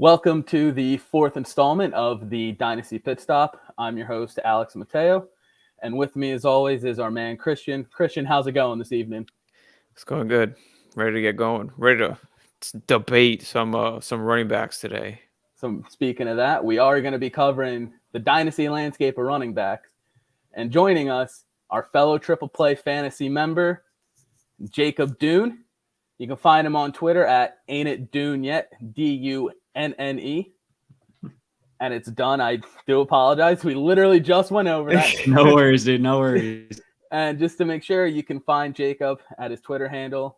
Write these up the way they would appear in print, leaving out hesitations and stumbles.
Welcome to the fourth installment of the Dynasty Pit Stop. I'm your host, Alex Mateo, and with me, as always, is our man, Cristian. Cristian, how's it going this evening? It's going good. Ready to get going. Ready to debate some running backs today. So speaking of that, we are going to be covering the Dynasty landscape of running backs. And joining us, our fellow Triple Play Fantasy member, Jacob Dune. You can find him on Twitter at Ain't It Dune Yet, Dunne. And it's done. I do apologize. We literally just went over that. No worries, dude. No worries. And just to make sure, you can find Jacob at his Twitter handle,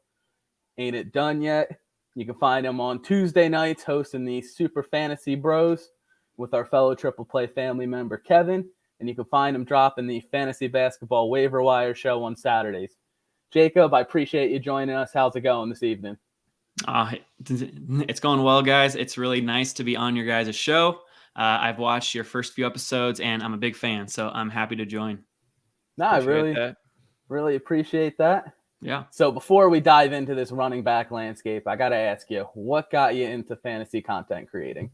Ain't It Done Yet. You can find him on Tuesday nights hosting the Super Fantasy Bros with our fellow Triple Play family member, Kevin. And you can find him dropping the Fantasy Basketball Waiver Wire show on Saturdays. Jacob, I appreciate you joining us. How's it going this evening? It's going well, guys. It's really nice to be on your guys' show. I've watched your first few episodes, and I'm a big fan, so I'm happy to join. No, I really appreciate that. Yeah. So before we dive into this running back landscape, I got to ask you, what got you into fantasy content creating?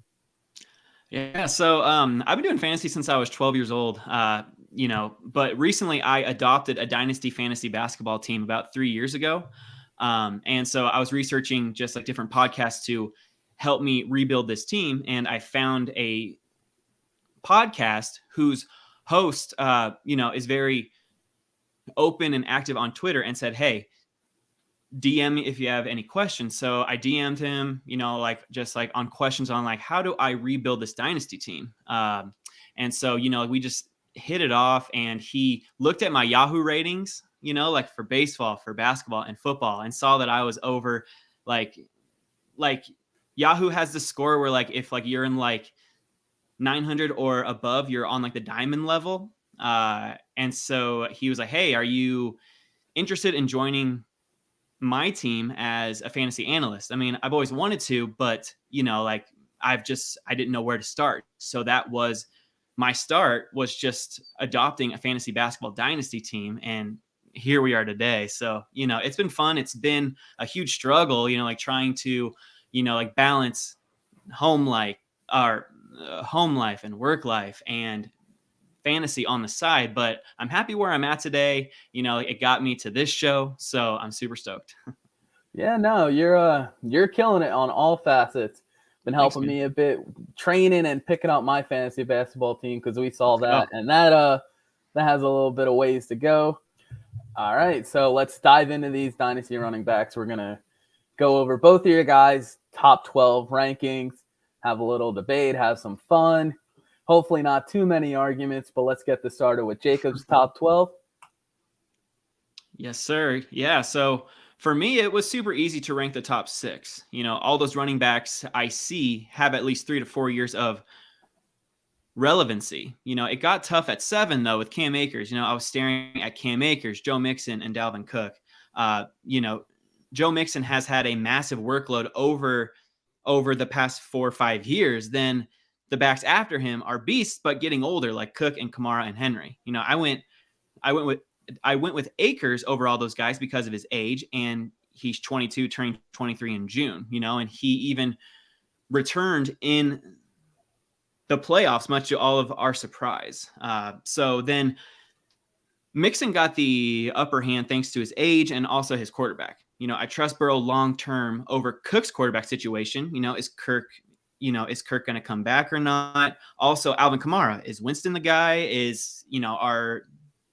Yeah, so I've been doing fantasy since I was 12 years old, but recently I adopted a Dynasty fantasy basketball team about 3 years ago. And so I was researching just like different podcasts to help me rebuild this team. And I found a podcast whose host, is very open and active on Twitter and said, hey, DM me if you have any questions. So I DM'd him, just on questions on how do I rebuild this Dynasty team? And so, we just hit it off, and he looked at my Yahoo ratings, for baseball, for basketball and football, and saw that I was over like Yahoo has the score where if you're in 900 or above, you're on the diamond level. And so he was like, hey, are you interested in joining my team as a fantasy analyst? I mean, I've always wanted to, but I didn't know where to start. So that was my start, was just adopting a fantasy basketball Dynasty team. And here we are today. So, it's been fun. It's been a huge struggle, trying to, balance home life and work life and fantasy on the side. But I'm happy where I'm at today. It got me to this show, so I'm super stoked. Yeah, no, you're killing it on all facets. Been helping me a bit training and picking up my fantasy basketball team, because we saw that, and that has a little bit of ways to go. All right, so let's dive into these Dynasty running backs. We're gonna go over both of your guys' top 12 rankings, have a little debate, have some fun. Hopefully not too many arguments, but let's get this started with Jacob's top 12. Yes, sir. Yeah, so for me, it was super easy to rank the top 6. All those running backs I see have at least 3 to 4 years of relevancy. It got tough at 7, though, with Cam Akers. I was staring at Cam Akers, Joe Mixon, and Dalvin Cook. Joe Mixon has had a massive workload over the past 4 or 5 years. Then the backs after him are beasts, but getting older, like Cook and Kamara and Henry. I went with Akers over all those guys because of his age, and he's 22, turning 23 in June, and he even returned in the playoffs, much to all of our surprise. So then Mixon got the upper hand thanks to his age and also his quarterback. I trust Burrow long-term over Cook's quarterback situation. Is Kirk going to come back or not? Also, Alvin Kamara, is Winston the guy? Are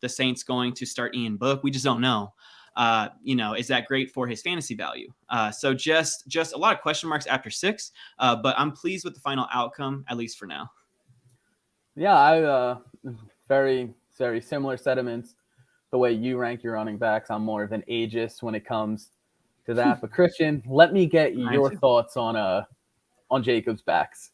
the Saints going to start Ian Book? We just don't know. Is that great for his fantasy value? So just a lot of question marks after 6, but I'm pleased with the final outcome, at least for now. Yeah, I very, very similar sentiments. The way you rank your running backs, I'm more of an ageist when it comes to that. But Cristian, let me get your thoughts on Jacob's backs.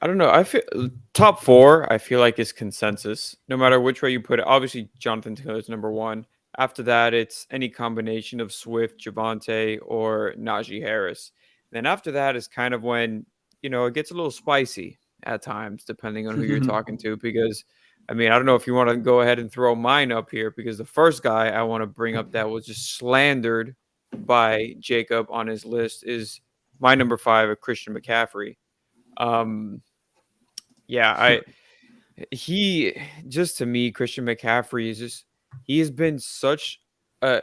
I don't know. I feel top 4, I feel like, is consensus. No matter which way you put it. Obviously, Jonathan Taylor is number 1. After that, it's any combination of Swift, Javonte, or Najee Harris. Then after that is kind of when, it gets a little spicy at times, depending on who you're talking to. Because, I don't know if you want to go ahead and throw mine up here, because the first guy I want to bring up that was just slandered by Jacob on his list is my number 5 of Christian McCaffrey. To me, Christian McCaffrey he has been such a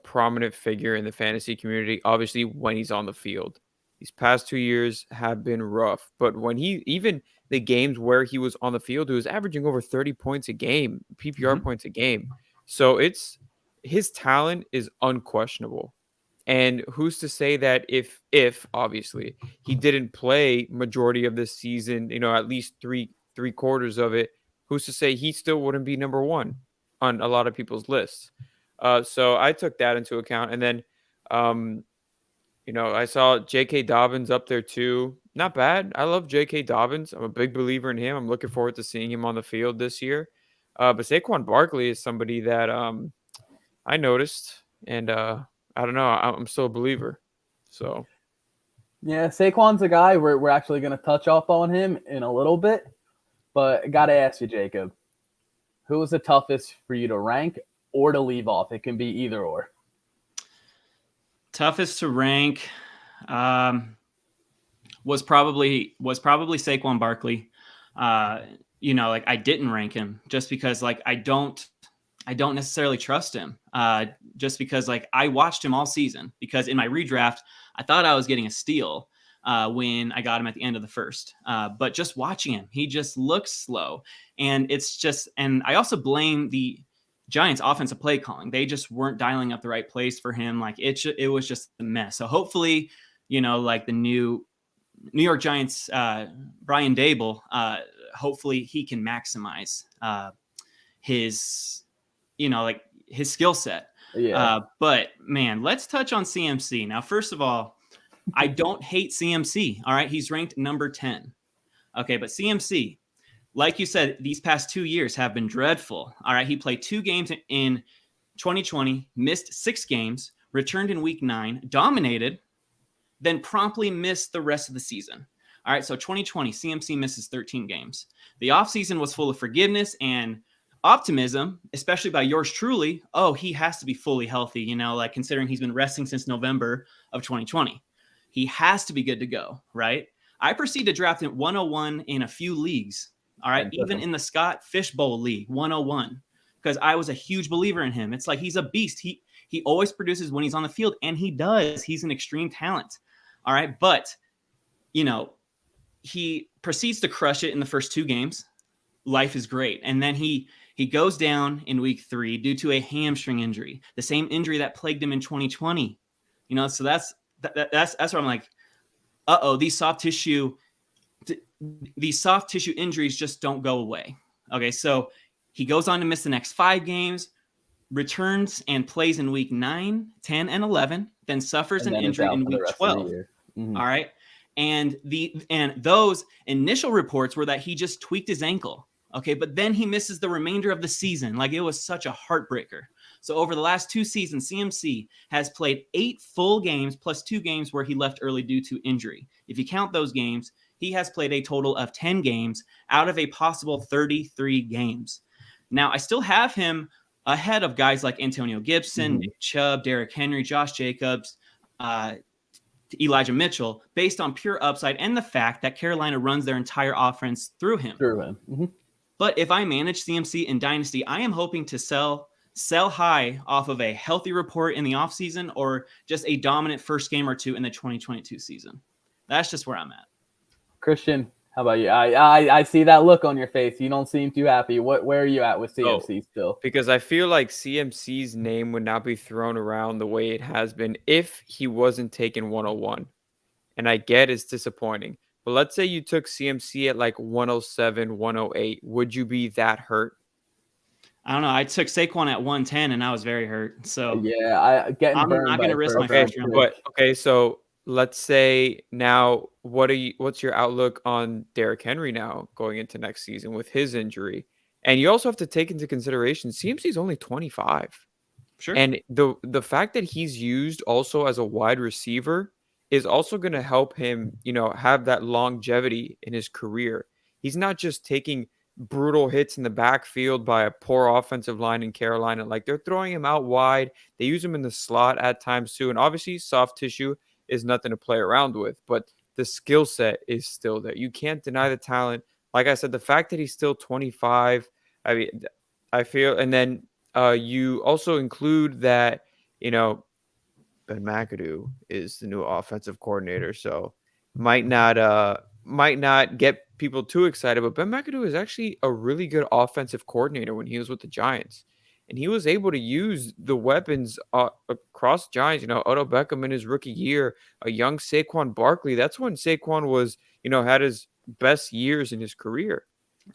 prominent figure in the fantasy community, obviously when he's on the field. These past 2 years have been rough, but when even the games where he was on the field, he was averaging over 30 points a game, PPR points a game. So his talent is unquestionable. And who's to say that if obviously he didn't play majority of this season, at least three quarters of it, who's to say he still wouldn't be number 1 on a lot of people's lists? So I took that into account. And then, I saw J.K. Dobbins up there too. Not bad. I love J.K. Dobbins. I'm a big believer in him. I'm looking forward to seeing him on the field this year. But Saquon Barkley is somebody that I noticed, and I don't know. I'm still a believer. So, yeah, Saquon's a guy we're actually going to touch up on him in a little bit. But I got to ask you, Jacob, who was the toughest for you to rank or to leave off? It can be either or. Toughest to rank was probably Saquon Barkley. I didn't rank him just because I don't necessarily trust him. Just because I watched him all season, because in my redraft I thought I was getting a steal when I got him at the end of the first. But just watching him, he just looks slow, and I also blame the Giants offensive play calling. They just weren't dialing up the right plays for him. It was just a mess. So hopefully, the new New York Giants, Brian Dable, hopefully he can maximize his skill set. Yeah. But man, let's touch on CMC. Now, first of all, I don't hate CMC. All right. He's ranked number 10. Okay. But CMC, like you said, these past 2 years have been dreadful. All right. He played 2 games in 2020, missed 6 games, returned in week 9, dominated, then promptly missed the rest of the season. All right. So 2020, CMC misses 13 games. The offseason was full of forgiveness and optimism, especially by yours truly. Oh, he has to be fully healthy, considering he's been resting since November of 2020. He has to be good to go, right? I proceed to draft him 101 in a few leagues. All right. Even in the Scott Fishbowl League, 101, because I was a huge believer in him. It's he's a beast. He always produces when he's on the field, and he does. He's an extreme talent. All right. But, he proceeds to crush it in the first 2 games. Life is great. And then he goes down in week 3 due to a hamstring injury, the same injury that plagued him in 2020. So that's where I'm like, these soft tissue injuries just don't go away. Okay, so he goes on to miss the next 5 games, returns and plays in week 9, 10, and 11, then suffers an injury in week 12. Mm-hmm. All right. And those initial reports were that he just tweaked his ankle. Okay, but then he misses the remainder of the season. It was such a heartbreaker. So over the last 2 seasons, CMC has played 8 full games plus 2 games where he left early due to injury. If you count those games, he has played a total of 10 games out of a possible 33 games. Now, I still have him ahead of guys like Antonio Gibson, Nick Chubb, Derrick Henry, Josh Jacobs, Elijah Mitchell, based on pure upside and the fact that Carolina runs their entire offense through him. Mm-hmm. But if I manage CMC in Dynasty, I am hoping to sell high off of a healthy report in the offseason or just a dominant first game or 2 in the 2022 season. That's just where I'm at. Cristian, how about you? I see that look on your face. You don't seem too happy. Where are you at with CMC still? Because I feel like CMC's name would not be thrown around the way it has been if he wasn't taken 101. And I get it's disappointing. But let's say you took CMC at 107, 108. Would you be that hurt? I don't know. I took Saquon at 110, and I was very hurt. So yeah, I'm not going to risk my first round. But okay, so let's say now, what's your outlook on Derrick Henry now going into next season with his injury? And you also have to take into consideration CMC's only 25. Sure. And the fact that he's used also as a wide receiver is also going to help him, have that longevity in his career. He's not just taking brutal hits in the backfield by a poor offensive line in Carolina. They're throwing him out wide. They use him in the slot at times too. And obviously soft tissue is nothing to play around with. But the skill set is still there. You can't deny the talent. Like I said, the fact that he's still 25, I mean, I feel, and then you also include that, Ben McAdoo is the new offensive coordinator, so might not get people too excited, but Ben McAdoo is actually a really good offensive coordinator when he was with the Giants. And he was able to use the weapons across Giants, Odell Beckham in his rookie year, a young Saquon Barkley. That's when Saquon was, had his best years in his career.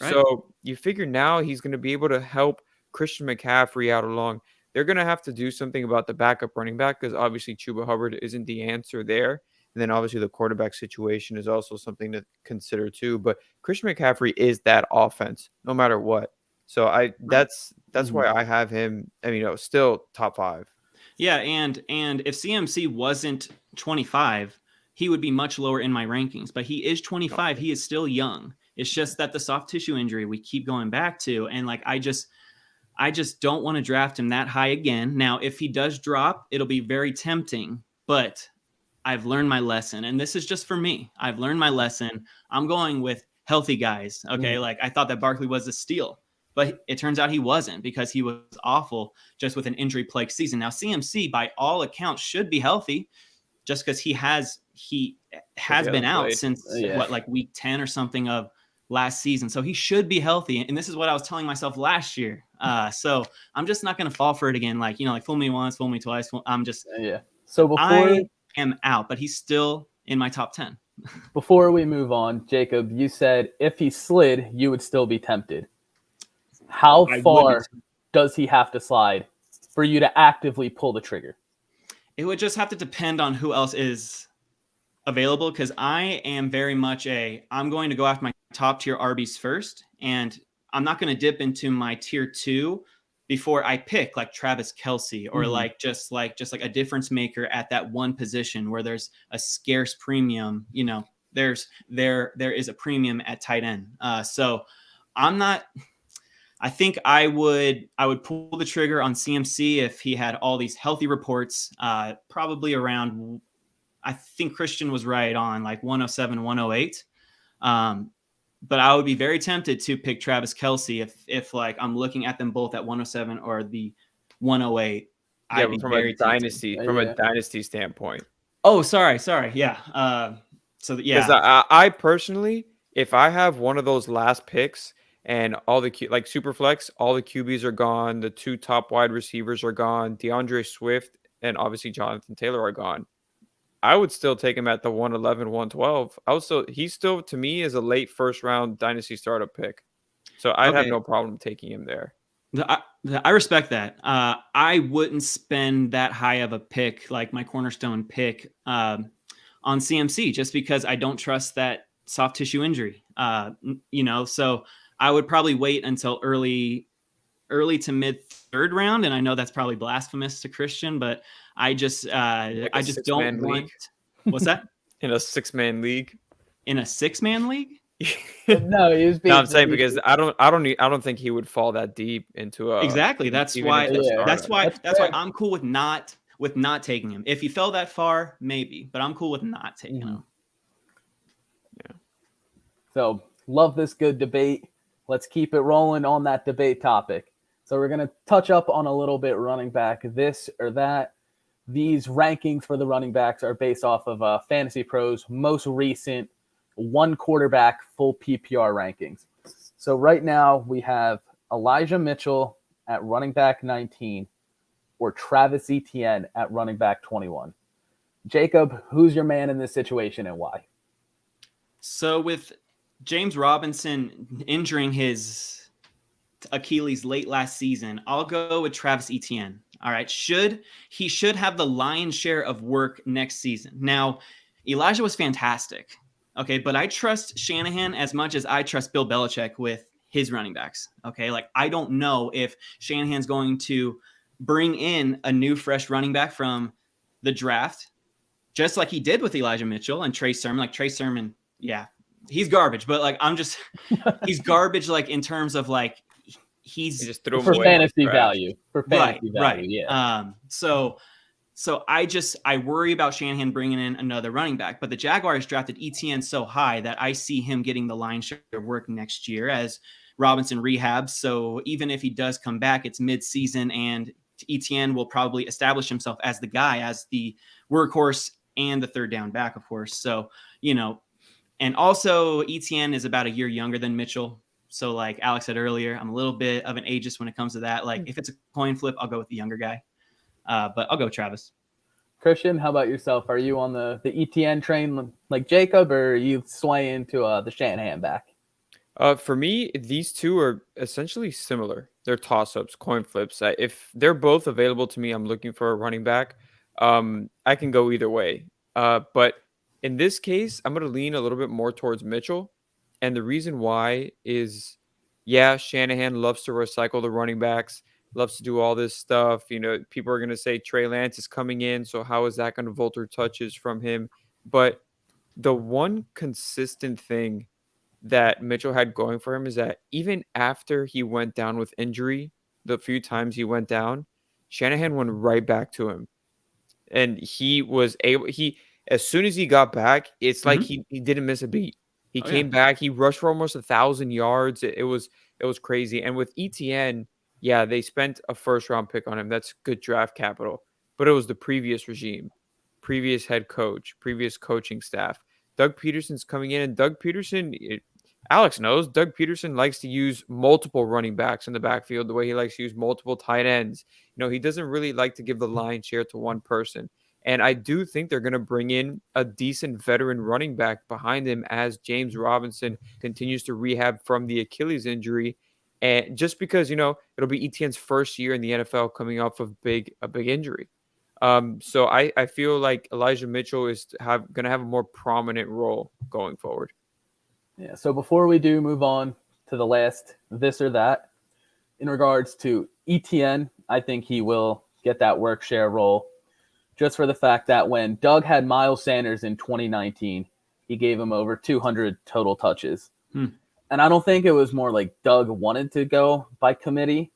Right. So you figure now he's going to be able to help Christian McCaffrey out along. They're going to have to do something about the backup running back because obviously Chuba Hubbard isn't the answer there. And then obviously the quarterback situation is also something to consider too. But Christian McCaffrey is that offense no matter what. So that's why I have him, still top 5. Yeah, and if CMC wasn't 25, he would be much lower in my rankings. But he is 25. He is still young. It's just that the soft tissue injury we keep going back to. And I just don't want to draft him that high again. Now, if he does drop, it'll be very tempting. But I've learned my lesson. And this is just for me. I've learned my lesson. I'm going with healthy guys. Okay. I thought that Barkley was a steal. But it turns out he wasn't because he was awful just with an injury-plagued season. Now, CMC, by all accounts, should be healthy just because he has been out since, week 10 or something of last season. So he should be healthy. And this is what I was telling myself last year. So I'm just not going to fall for it again. Fool me once, fool me twice. I'm just So I am out, but he's still in my top 10. Before we move on, Jacob, you said if he slid, you would still be tempted. How far does he have to slide for you to actively pull the trigger? It would just have to depend on who else is available because I am very much I'm going to go after my top tier RBs first, and I'm not going to dip into my tier 2 before I pick like Travis Kelce or just a difference maker at that one position where there's a scarce premium. There is a premium at tight end. So I'm not. I think I would pull the trigger on CMC if he had all these healthy reports, probably around, I think Cristian was right on 107, 108. But I would be very tempted to pick Travis Kelce if I'm looking at them both at 107 or the 108. Yeah, from a dynasty standpoint. Oh, sorry. Yeah. Because I personally, if I have one of those last picks, and all the Superflex, all the QBs are gone. The 2 top wide receivers are gone. DeAndre Swift and obviously Jonathan Taylor are gone. I would still take him at the 111, 112. He's still to me is a late first round dynasty startup pick. So I'd have no problem taking him there. I respect that. I wouldn't spend that high of a pick, like my cornerstone pick, on CMC just because I don't trust that soft tissue injury. So I would probably wait until early to mid 3rd round. And I know that's probably blasphemous to Cristian, but I just don't want. What's that? In a 6-man league? In a 6-man league? No, he was being. No, I'm saying because I don't think he would fall that deep into a. Exactly. That's why I'm cool with not taking him. If he fell that far, maybe, but I'm cool with not taking him. Yeah. So love this good debate. Let's keep it rolling on that debate topic. So we're going to touch up on a little bit running back, this or that. These rankings for the running backs are based off of Fantasy Pros' most recent 1 quarterback full PPR rankings. So right now we have Elijah Mitchell at running back 19 or Travis Etienne at running back 21. Jacob, who's your man in this situation and why? So with James Robinson injuring his Achilles late last season, I'll go with Travis Etienne. All right. He should have the lion's share of work next season. Now, Elijah was fantastic. Okay. But I trust Shanahan as much as I trust Bill Belichick with his running backs. Okay. I don't know if Shanahan's going to bring in a new fresh running back from the draft, just like he did with Elijah Mitchell and Trey Sermon. Trey Sermon, yeah. He's garbage, but he's garbage in terms of he just threw him for away fantasy value. For fantasy value, right. yeah. So So I worry about Shanahan bringing in another running back, but the Jaguars drafted ETN so high that I see him getting the lion's share of work next year as Robinson rehabs. So even if he does come back, it's mid-season, and ETN will probably establish himself as the guy, as the workhorse and the third down back, of course. So, and also ETN is about a year younger than Mitchell. So like Alex said earlier, I'm a little bit of an ageist when it comes to that. Like if it's a coin flip, I'll go with the younger guy. But I'll go Travis. Cristian, how about yourself? Are you on the ETN train like Jacob, or are you swaying to the Shanahan back? For me, these two are essentially similar. They're toss-ups, coin flips. If they're both available to me, I'm looking for a running back. I can go either way. But in this case, I'm going to lean a little bit more towards Mitchell. And the reason why is, Shanahan loves to recycle the running backs, loves to do all this stuff. People are going to say Trey Lance is coming in, so how is that going to vulture touches from him? But the one consistent thing that Mitchell had going for him is that even after he went down with injury, the few times he went down, Shanahan went right back to him. And as soon as he got back, it's like he didn't miss a beat. He came back, he rushed for almost 1,000 yards. It was crazy. And with ETN, they spent a first round pick on him. That's good draft capital. But it was the previous regime, previous head coach, previous coaching staff. Doug Peterson's coming in, and Doug Peterson, Alex knows, Doug Peterson likes to use multiple running backs in the backfield the way he likes to use multiple tight ends. He doesn't really like to give the lion's share to one person. And I do think they're going to bring in a decent veteran running back behind him as James Robinson continues to rehab from the Achilles injury. And just because, it'll be ETN's first year in the NFL coming off of a big injury. So I feel like Elijah Mitchell is going to have a more prominent role going forward. Yeah. So before we do move on to the last this or that, in regards to ETN, I think he will get that work share role just for the fact that when Doug had Miles Sanders in 2019, he gave him over 200 total touches. And I don't think it was more like Doug wanted to go by committee,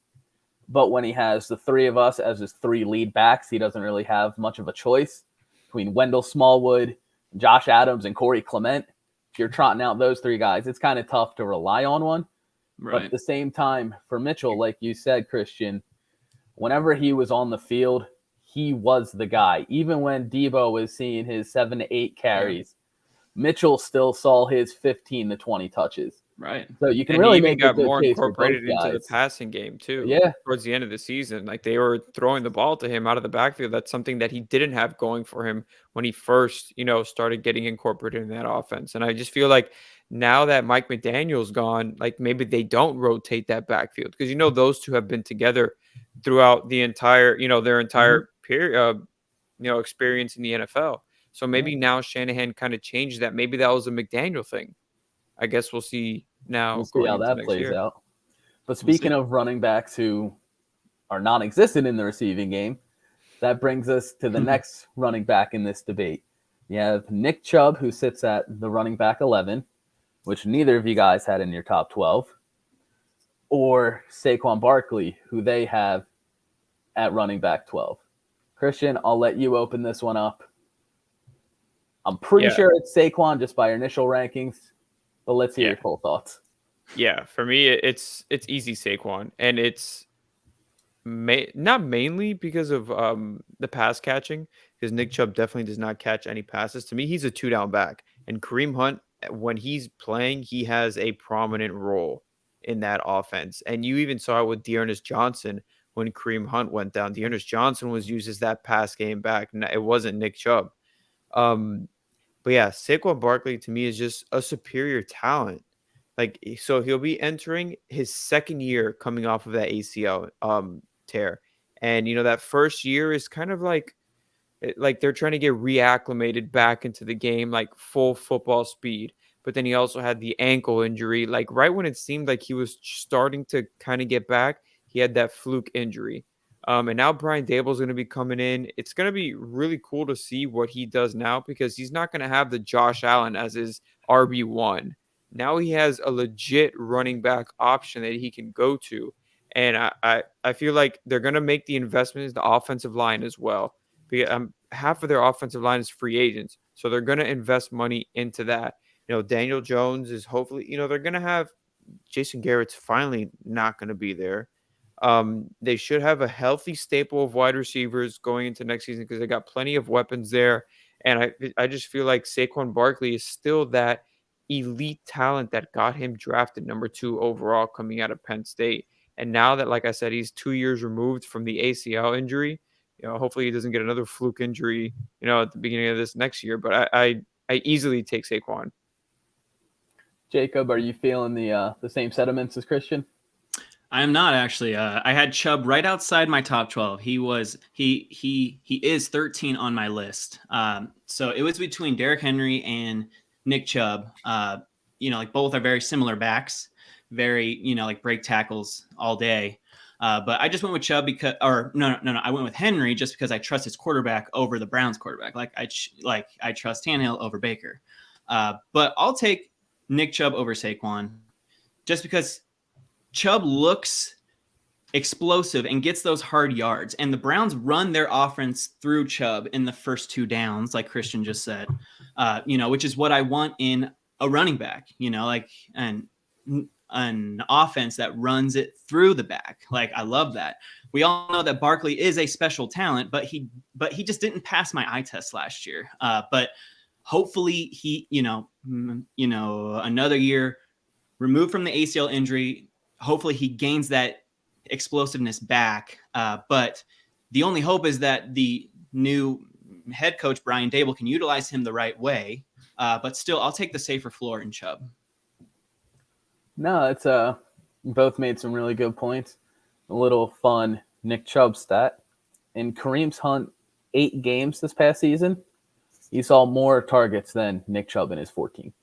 but when he has the three of us as his three lead backs, he doesn't really have much of a choice between Wendell Smallwood, Josh Adams, and Corey Clement. If you're trotting out those three guys, it's kind of tough to rely on one. Right. But at the same time, for Mitchell, like you said, Cristian, whenever he was on the field, he was the guy. Even when Debo was seeing his 7 to 8 carries, Mitchell still saw his 15 to 20 touches. Right. So you can really make got a good more case incorporated for both into guys. the passing game too. Yeah. Towards the end of the season, like they were throwing the ball to him out of the backfield. That's something that he didn't have going for him when he first, started getting incorporated in that offense. And I just feel like now that Mike McDaniel's gone, like maybe they don't rotate that backfield because those two have been together throughout the entire, their entire period, experience in the NFL. So maybe now Shanahan kind of changed that. Maybe that was a McDaniel thing. I guess we'll see now. We'll see how that plays out. But speaking of running backs who are non-existent in the receiving game, that brings us to the next running back in this debate. You have Nick Chubb, who sits at the running back 11, which neither of you guys had in your top 12, or Saquon Barkley, who they have at running back 12. Cristian, I'll let you open this one up. I'm pretty sure it's Saquon just by our initial rankings, but let's hear your full thoughts. Yeah, for me, it's easy Saquon, and it's not mainly because of the pass catching, because Nick Chubb definitely does not catch any passes. To me, he's a 2-down back, and Kareem Hunt, when he's playing, he has a prominent role in that offense. And you even saw it with Dearness Johnson when Kareem Hunt went down. Dearness Johnson was used as that pass game back. It wasn't Nick Chubb. But yeah, Saquon Barkley to me is just a superior talent. Like, so he'll be entering his second year coming off of that ACL tear. And, that first year is kind of like they're trying to get reacclimated back into the game, like full football speed. But then he also had the ankle injury. Like right when it seemed like he was starting to kind of get back, he had that fluke injury. And now Brian Daboll's going to be coming in. It's going to be really cool to see what he does now because he's not going to have the Josh Allen as his RB1. Now he has a legit running back option that he can go to. And I feel like they're going to make the investment in the offensive line as well. Half of their offensive line is free agents, so they're going to invest money into that. Daniel Jones is hopefully, they're going to have Jason Garrett's finally not going to be there. They should have a healthy staple of wide receivers going into next season because they got plenty of weapons there. And I just feel like Saquon Barkley is still that elite talent that got him drafted number 2 overall coming out of Penn State. And now that, like I said, he's 2 years removed from the ACL injury, hopefully he doesn't get another fluke injury, at the beginning of this next year. But I easily take Saquon. Jacob, are you feeling the same sentiments as Cristian? I am not actually. I had Chubb right outside my top 12. He is 13 on my list. So it was between Derrick Henry and Nick Chubb. Both are very similar backs, very, like break tackles all day. But I just went with Chubb I went with Henry just because I trust his quarterback over the Browns quarterback. I trust Tannehill over Baker. But I'll take Nick Chubb over Saquon just because Chubb looks explosive and gets those hard yards, and the Browns run their offense through Chubb in the first 2 downs, like Cristian just said, which is what I want in a running back, an offense that runs it through the back. I love that. We all know that Barkley is a special talent, but he just didn't pass my eye test last year. But hopefully he, another year removed from the ACL injury. Hopefully he gains that explosiveness back. But the only hope is that the new head coach, Brian Dable, can utilize him the right way. But still, I'll take the safer floor in Chubb. No, it's both made some really good points. A little fun Nick Chubb stat. In Kareem's Hunt 8 games this past season, he saw more targets than Nick Chubb in his 14.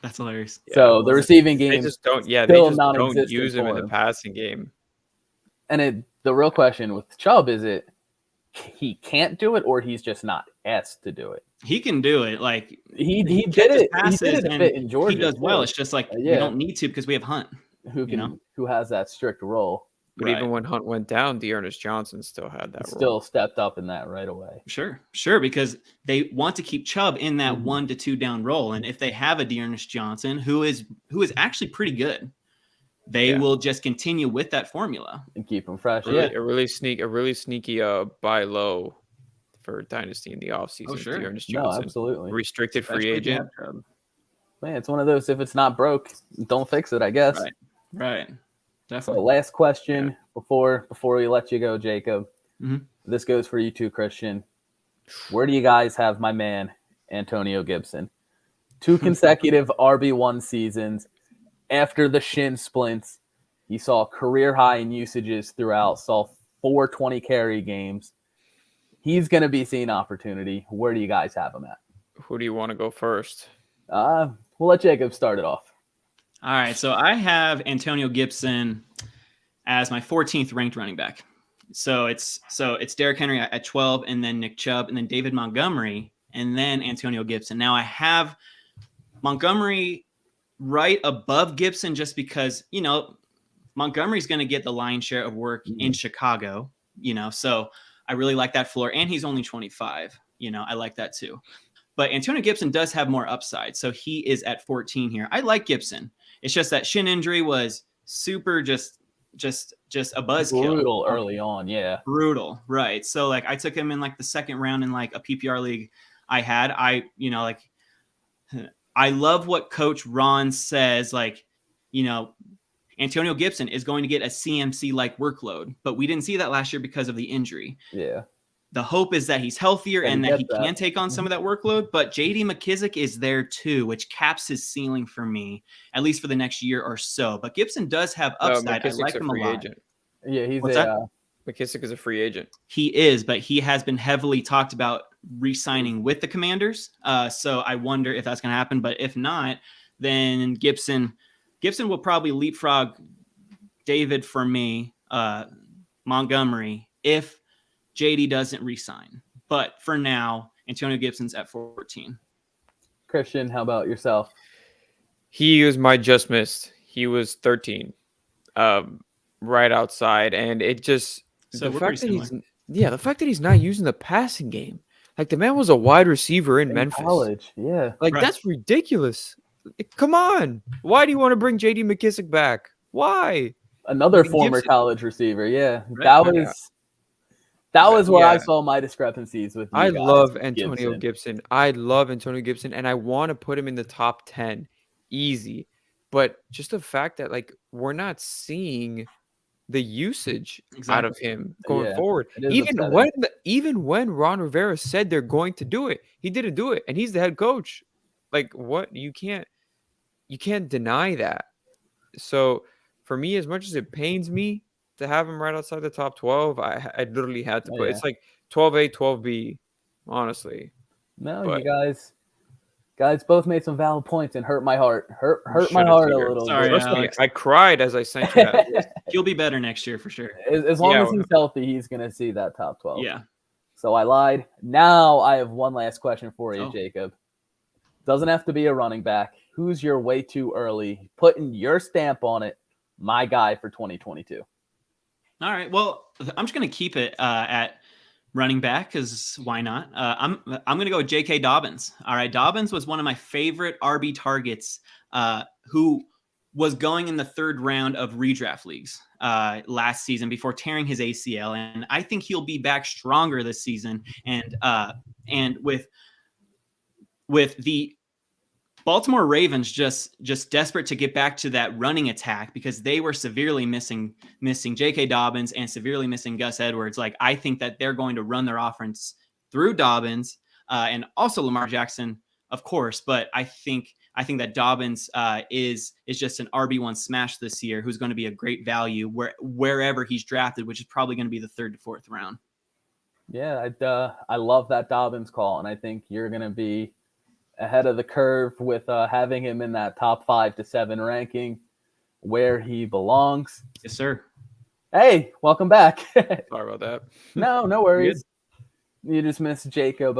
That's hilarious. So the receiving game, they just don't use him in the passing game. And the real question with Chubb is he can't do it or he's just not asked to do it. He can do it. He did it. Passes he did it a bit in Georgia. He does well. It's just we don't need to because we have Hunt, who has that strict role. But even when Hunt went down, Dearness Johnson still had that role. Still stepped up in that right away. Sure, because they want to keep Chubb in that 1 to 2 down role, and if they have a Dearness Johnson who is actually pretty good, they will just continue with that formula and keep him fresh. A really sneaky buy low for Dynasty in the offseason. Oh, sure. Dearness Johnson. No, absolutely. Restricted free agent. Man, it's one of those, if it's not broke, don't fix it, I guess. Right. Definitely. So last question before we let you go, Jacob. Mm-hmm. This goes for you too, Cristian. Where do you guys have my man, Antonio Gibson? 2 consecutive RB1 seasons. After the shin splints, he saw career high in usages throughout, saw 4 20 carry games. He's going to be seeing opportunity. Where do you guys have him at? Who do you want to go first? We'll let Jacob start it off. All right, so I have Antonio Gibson as my 14th ranked running back. So it's Derrick Henry at 12, and then Nick Chubb, and then David Montgomery, and then Antonio Gibson. Now I have Montgomery right above Gibson just because, Montgomery's going to get the lion's share of work in Chicago, so I really like that floor, and he's only 25. I like that too. But Antonio Gibson does have more upside, so he is at 14 here. I like Gibson. It's just that shin injury was super just a buzzkill. Brutal early on, yeah. Brutal, right. So I took him in the second round in a PPR league I had. I love what Coach Ron says, Antonio Gibson is going to get a CMC-like workload, but we didn't see that last year because of the injury. Yeah. The hope is that he's healthier and that he can take on some of that workload, but J.D. McKissic is there too, which caps his ceiling for me, at least for the next year or so. But Gibson does have upside. I like him a lot. Agent. Yeah, McKissic is a free agent. He is, but he has been heavily talked about re-signing with the Commanders. So I wonder if that's going to happen. But if not, then Gibson will probably leapfrog David for me, Montgomery, if JD doesn't re-sign. But for now, Antonio Gibson's at 14. Cristian, how about yourself? He was my just missed. He was 13, right outside. And it just, the Yeah, the fact that he's not using the passing game. Like, the man was a wide receiver in Memphis. College, yeah. Like, that's ridiculous. Come on. Why do you want to bring J.D. McKissick back? Why? Another former Gibson. college receiver, yeah. Right. That was where I saw my discrepancies with you I guys. love Antonio Gibson. I love Antonio Gibson, and I want to put him in the top 10. Easy. But just the fact that, like, we're not seeing the usage out of him going forward. Even when Ron Rivera said they're going to do it, he didn't do it, and he's the head coach. Like, what? You can't deny that. So for me, as much as it pains me to have him right outside the top 12, I literally had to put it's like 12A, 12B, honestly. No, but you guys both made some valid points and hurt my heart. Hurt my heart a little. Sorry, Alex. I cried as I sent you that. He'll be better next year for sure. As long as he's healthy, he's going to see that top 12. Yeah. So I lied. Now I have one last question for you, Jacob. Doesn't have to be a running back. Who's your way too early, putting your stamp on it, my guy for 2022? All right. Well, I'm just going to keep it at running back because why not? I'm going to go with J.K. Dobbins. All right. Dobbins was one of my favorite RB targets who was going in the third round of redraft leagues last season before tearing his ACL. And I think he'll be back stronger this season. And with the Baltimore Ravens just desperate to get back to that running attack because they were severely missing J.K. Dobbins and severely missing Gus Edwards. Like, I think that they're going to run their offense through Dobbins and also Lamar Jackson, of course. But I think that Dobbins is just an RB1 smash this year who's going to be a great value wherever he's drafted, which is probably going to be the 3rd to 4th round. Yeah, I love that Dobbins call, and I think you're going to be ahead of the curve with having him in that top 5 to 7 ranking where he belongs. Yes, sir. Hey, welcome back. Sorry about that. No worries. You just missed Jacob.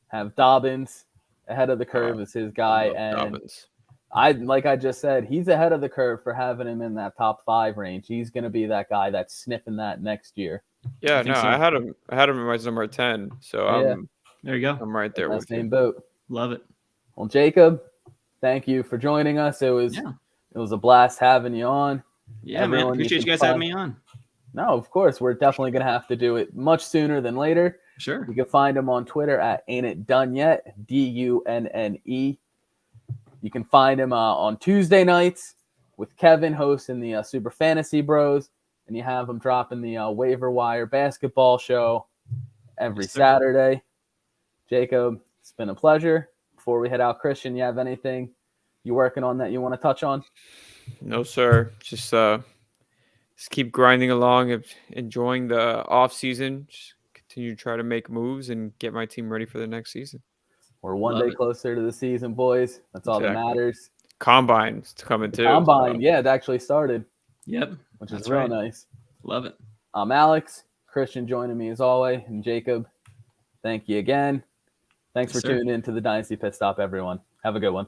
Have Dobbins ahead of the curve as his guy, and Dobbins. Like I just said, he's ahead of the curve for having him in that top 5 range. He's going to be that guy that's sniffing that next year. Yeah, I had him in my number 10. So there you go. I'm right there with same boat. Love it. Well, Jacob, thank you for joining us. It was a blast having you on. Yeah, everyone, man. Appreciate you guys having me on. No, of course. We're definitely going to have to do it much sooner than later. Sure. You can find him on Twitter at Ain't It Done Yet, DUNNE. You can find him on Tuesday nights with Kevin hosting the Super Fantasy Bros. And you have him dropping the Waiver Wire basketball show every Saturday. Jacob, it's been a pleasure. Before we head out, Cristian, you have anything you're working on that you want to touch on? No, sir. Just keep grinding along, enjoying the off season. Just continue to try to make moves and get my team ready for the next season. We're one day closer to the season, boys. That's all that matters. Combine's coming too. Combine, it actually started. Yep. Which is real nice. Love it. I'm Alex. Cristian joining me as always. And Jacob, thank you again. Thanks for tuning in to the Dynasty Pit Stop, everyone. Have a good one.